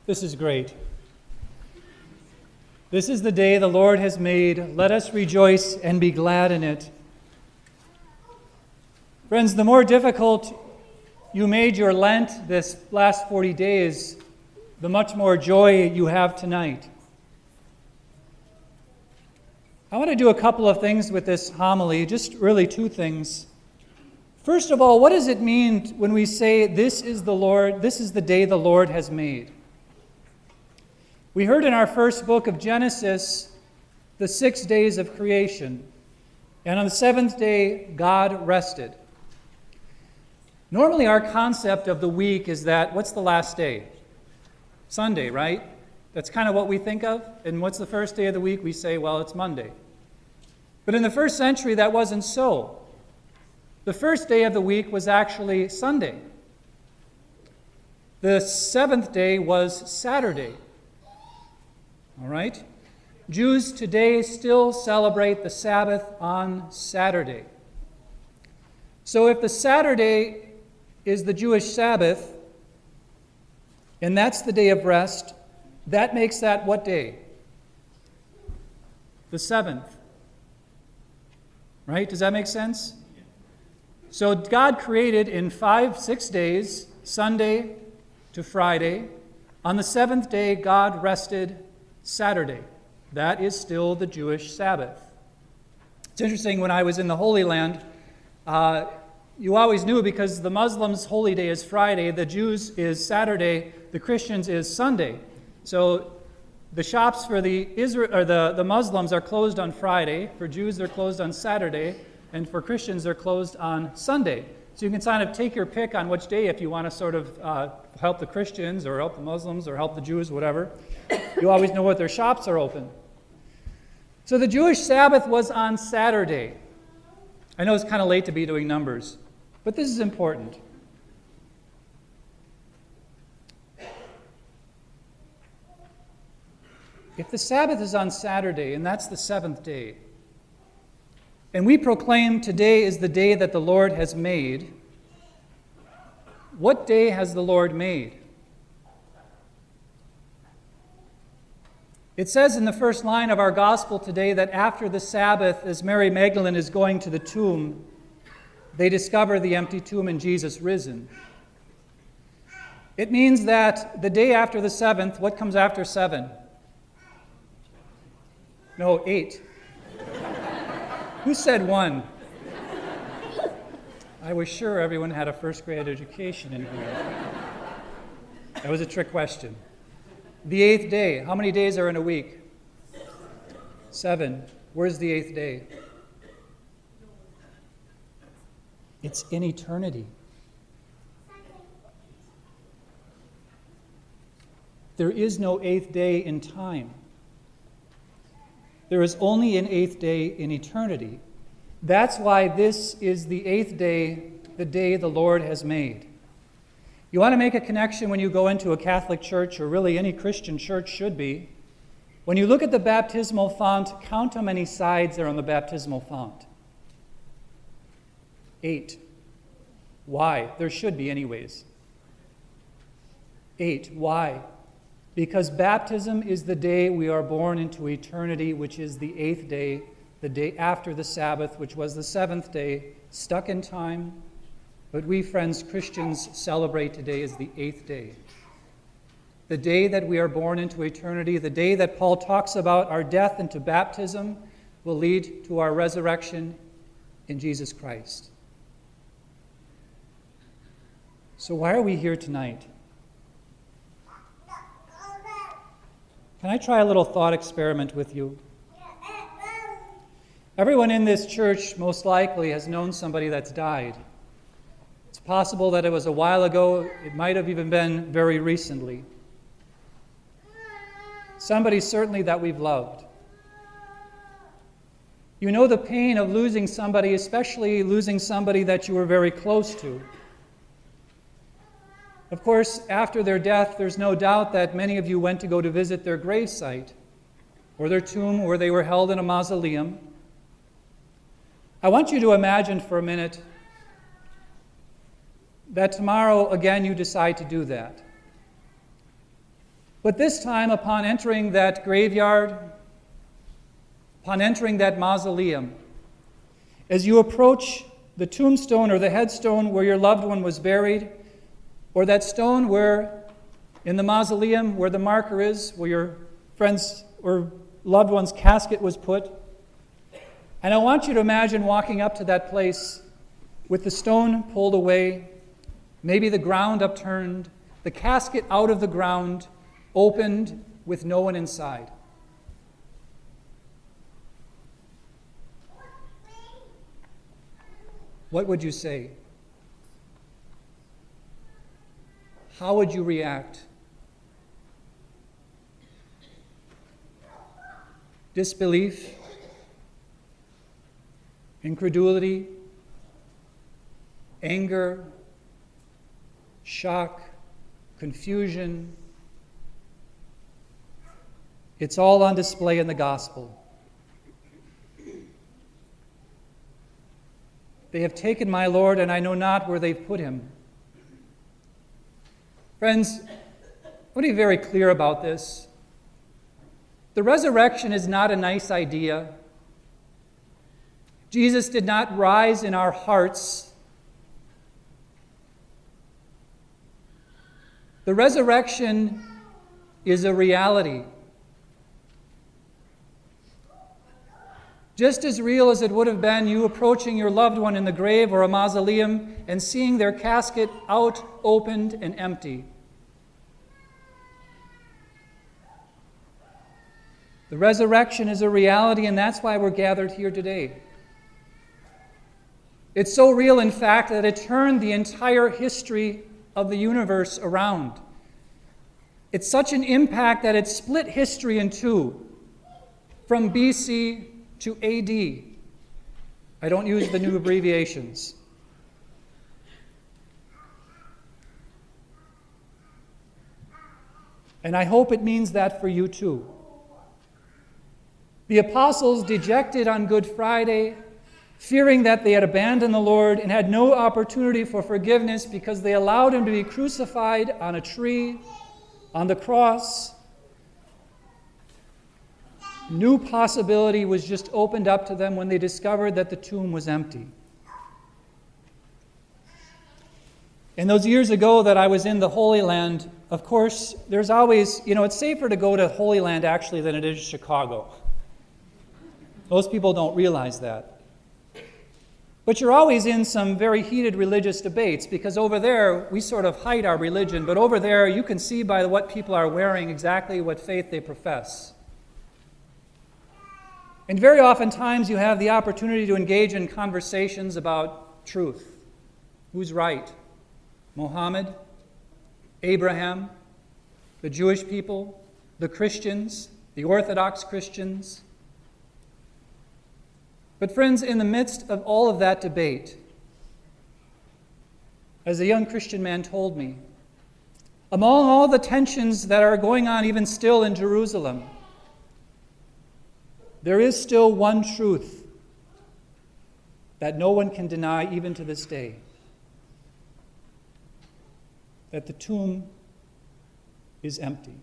This is great. This is the day the Lord has made. Let us rejoice and be glad in it. Friends, the more difficult you made your Lent this last 40 days, the much more joy you have tonight. I want to do a couple of things with this homily, just really two things. First of all, what does it mean when we say, this is the day the Lord has made? We heard in our first book of Genesis the 6 days of creation, and on the seventh day, God rested. Normally, our concept of the week is that, what's the last day? Sunday, right? That's kind of what we think of. And what's the first day of the week? We say, well, it's Monday. But in the first century, that wasn't so. The first day of the week was actually Sunday. The seventh day was Saturday. All right? Jews today still celebrate the Sabbath on Saturday. So if the Saturday is the Jewish Sabbath, and that's the day of rest, that makes that what day? The seventh. Right? Does that make sense? So God created in 6 days, Sunday to Friday. On the seventh day, God rested Saturday. That is still the Jewish Sabbath. It's interesting, when I was in the Holy Land, you always knew, because the Muslims' holy day is Friday, the Jews is Saturday, the Christians is Sunday. So the shops for the Muslims are closed on Friday. For Jews, they're closed on Saturday. And for Christians, they're closed on Sunday. So you can kind of take your pick on which day, if you want to sort of help the Christians or help the Muslims or help the Jews, whatever. You always know what their shops are open. So the Jewish Sabbath was on Saturday. I know it's kind of late to be doing numbers, but this is important. If the Sabbath is on Saturday, and that's the seventh day, and we proclaim today is the day that the Lord has made, what day has the Lord made? It says in the first line of our gospel today that after the Sabbath, as Mary Magdalene is going to the tomb, they discover the empty tomb and Jesus risen. It means that the day after the seventh, what comes after 7? No, 8. Who said 1? I was sure everyone had a first grade education in here. That was a trick question. The 8th day. How many days are in a week? 7. Where's the 8th day? It's in eternity. There is no 8th day in time. There is only an 8th day in eternity. That's why this is the 8th day, the day the Lord has made. You want to make a connection when you go into a Catholic church, or really any Christian church should be. When you look at the baptismal font, count how many sides are on the baptismal font. 8. Why? There should be anyways. 8. Why? Because baptism is the day we are born into eternity, which is the 8th day, the day after the Sabbath, which was the 7th day, stuck in time. But we, friends, Christians, celebrate today as the 8th day. The day that we are born into eternity, the day that Paul talks about our death into baptism, will lead to our resurrection in Jesus Christ. So why are we here tonight? Can I try a little thought experiment with you? Everyone in this church most likely has known somebody that's died. It's possible that it was a while ago. It might have even been very recently. Somebody certainly that we've loved. You know the pain of losing somebody, especially losing somebody that you were very close to. Of course, after their death, there's no doubt that many of you went to go to visit their gravesite or their tomb where they were held in a mausoleum. I want you to imagine for a minute that tomorrow again you decide to do that. But this time, upon entering that graveyard, upon entering that mausoleum, as you approach the tombstone or the headstone where your loved one was buried, or that stone where, in the mausoleum where the marker is, where your friend's or loved one's casket was put, and I want you to imagine walking up to that place with the stone pulled away, maybe the ground upturned, the casket out of the ground, opened with no one inside. What would you say? How would you react? Disbelief? Incredulity? Anger? Shock? Confusion? It's all on display in the gospel. They have taken my Lord, and I know not where they've put him. Friends, I want to be very clear about this. The resurrection is not a nice idea. Jesus did not rise in our hearts. The resurrection is a reality. Just as real as it would have been you approaching your loved one in the grave or a mausoleum and seeing their casket out, opened, and empty. The resurrection is a reality, and that's why we're gathered here today. It's so real, in fact, that it turned the entire history of the universe around. It's such an impact that it split history in two, from BC to AD. I don't use the new abbreviations. And I hope it means that for you too. The apostles, dejected on Good Friday, fearing that they had abandoned the Lord and had no opportunity for forgiveness because they allowed him to be crucified on a tree, on the cross. New possibility was just opened up to them when they discovered that the tomb was empty. In those years ago that I was in the Holy Land, of course, there's always, it's safer to go to Holy Land actually than it is Chicago. Most people don't realize that. But you're always in some very heated religious debates because over there, we sort of hide our religion, but over there, you can see by what people are wearing exactly what faith they profess. And very oftentimes you have the opportunity to engage in conversations about truth. Who's right? Muhammad? Abraham? The Jewish people? The Christians? The Orthodox Christians? But friends, in the midst of all of that debate, as a young Christian man told me, among all the tensions that are going on even still in Jerusalem, there is still one truth that no one can deny even to this day, that the tomb is empty.